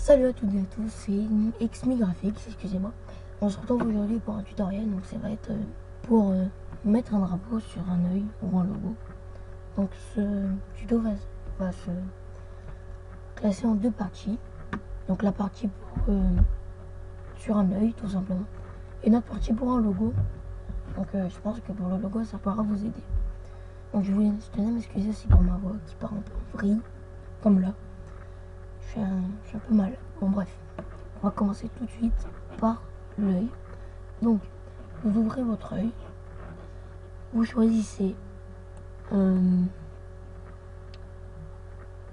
Salut à toutes et à tous, c'est Xmi Graphics, excusez-moi. On se retrouve aujourd'hui pour un tutoriel, donc ça va être pour mettre un drapeau sur un œil ou un logo. Donc ce tuto va se classer en deux parties. Donc la partie pour, sur un œil tout simplement, et notre partie pour un logo. Donc je pense que pour le logo ça pourra vous aider. Donc je tenais à m'excuser aussi pour ma voix qui part un peu en vrille, comme là. Je suis un peu mal. Bon bref, on va commencer tout de suite par l'œil. Donc, vous ouvrez votre œil. Vous choisissez ou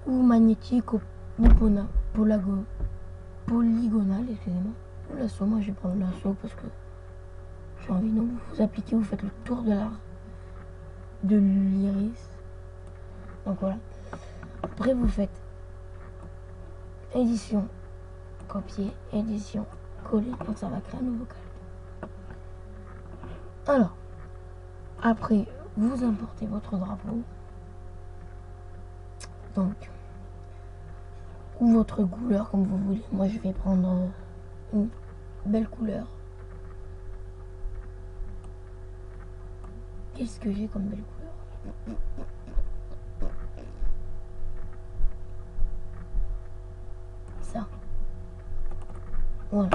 magnétique ou polygonal, excusez-moi. Ou lasso, moi je vais prendre lasso parce que j'ai envie. Donc vous appliquez, vous faites le tour de l'iris. Donc voilà. Après vous faites édition, copier, édition, coller, donc ça va créer un nouveau calque. Alors, après, vous importez votre drapeau, donc, ou votre couleur comme vous voulez. Moi, je vais prendre une belle couleur. Qu'est-ce que j'ai comme belle couleur? Ça. Voilà.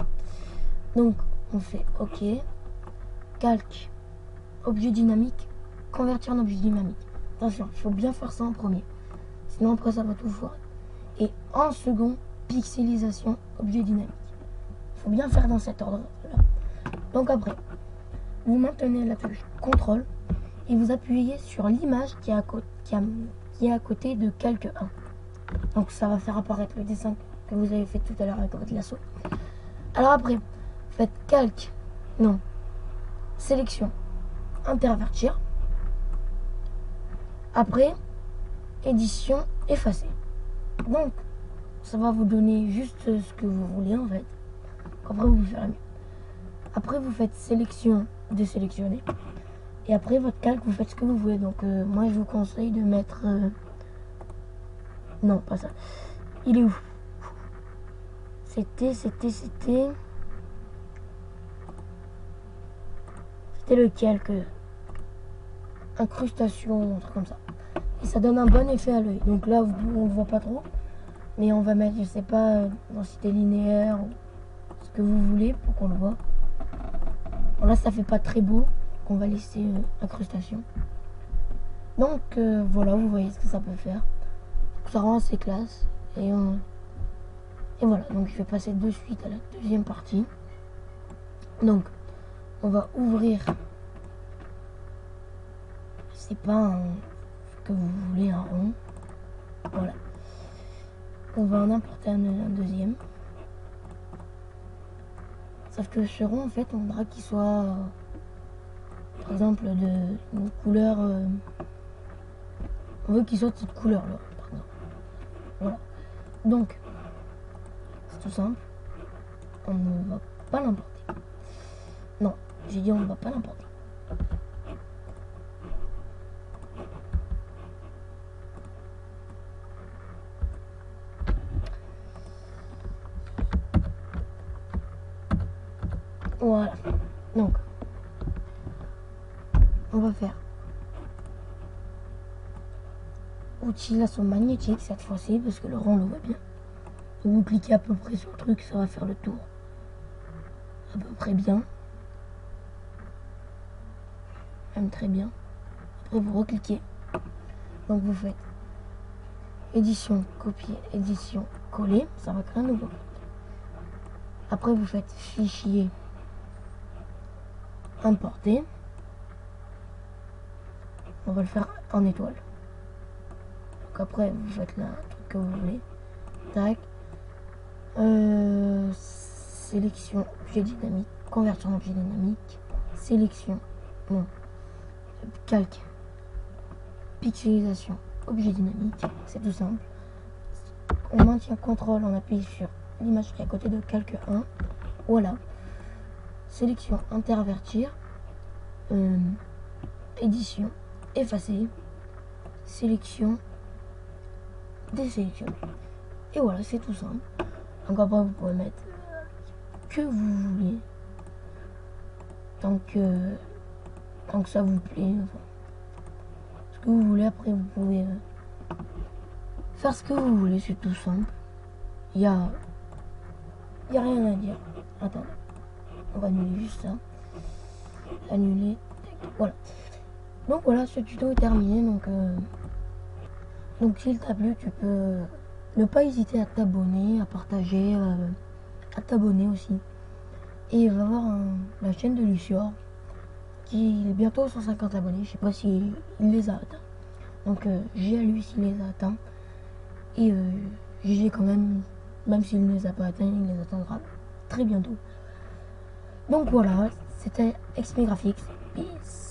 Donc, on fait OK. Calque. Objet dynamique. Convertir en objet dynamique. Attention, il faut bien faire ça en premier. Sinon, après, ça va tout foirer. Et en second, pixelisation, objet dynamique. Il faut bien faire dans cet ordre-là. Donc après, vous maintenez la touche CTRL et vous appuyez sur l'image qui est à côté de calque 1. Donc ça va faire apparaître le dessin que vous avez fait tout à l'heure avec votre lasso. Alors après, faites calque, non, sélection, intervertir. Après, édition, effacer. Donc, ça va vous donner juste ce que vous voulez en fait. Après, vous ferez mieux. Après, vous faites sélection, désélectionner. Et après, votre calque, vous faites ce que vous voulez. Donc, moi, je vous conseille de mettre... Non, pas ça. Il est où? C'était le calque. Incrustation, un truc comme ça. Et ça donne un bon effet à l'œil. Donc là, on ne voit pas trop. Mais on va mettre, je sais pas, densité linéaire, ou ce que vous voulez pour qu'on le voit. Bon, là, ça fait pas très beau. On va laisser incrustation. Donc voilà, vous voyez ce que ça peut faire. Ça rend assez classe. Et voilà, donc je vais passer de suite à la deuxième partie. Donc, on va ouvrir, je sais pas, ce que vous voulez, un rond. Voilà. On va en importer un deuxième. Sauf que ce rond, en fait, on voudra qu'il soit, par exemple, de couleur... on veut qu'il soit de cette couleur-là, par exemple. Voilà. Donc, c'est tout simple. On ne va pas l'importer. Non, j'ai dit on ne va pas l'importer. Voilà. Donc, on va faire outil lasso magnétique cette fois-ci parce que le rond le voit bien. Donc vous cliquez à peu près sur le truc, ça va faire le tour à peu près bien, même très bien. Après vous recliquez, donc vous faites édition, copier, édition, coller, ça va créer un nouveau. Après vous faites fichier, importer. On va le faire en étoile. Donc après vous faites là un truc que vous voulez. Tac. Sélection, objet dynamique, convertir en objet dynamique, sélection, non, calque, pixelisation, objet dynamique, c'est tout simple. On maintient CTRL, on appuie sur l'image qui est à côté de calque 1, voilà. Sélection, intervertir, édition, effacer, sélection, désélectionner. Et voilà, c'est tout simple. Donc après vous pouvez mettre que vous voulez. Tant que ça vous plaît. Enfin, ce que vous voulez, après vous pouvez faire ce que vous voulez, c'est tout simple. Il y a rien à dire. Attends, on va annuler juste ça. Annuler. Voilà. Donc voilà, ce tuto est terminé. Donc s'il t'a plu, tu peux ne pas hésiter à t'abonner, à partager, à t'abonner aussi. Et va voir la chaîne de Lucior qui est bientôt à 150 abonnés. Je sais pas si il les a atteints. Donc j'ai à lui s'il les a atteints. Et GG quand même s'il ne les a pas atteints, il les atteindra très bientôt. Donc voilà, c'était XP Graphics. Peace.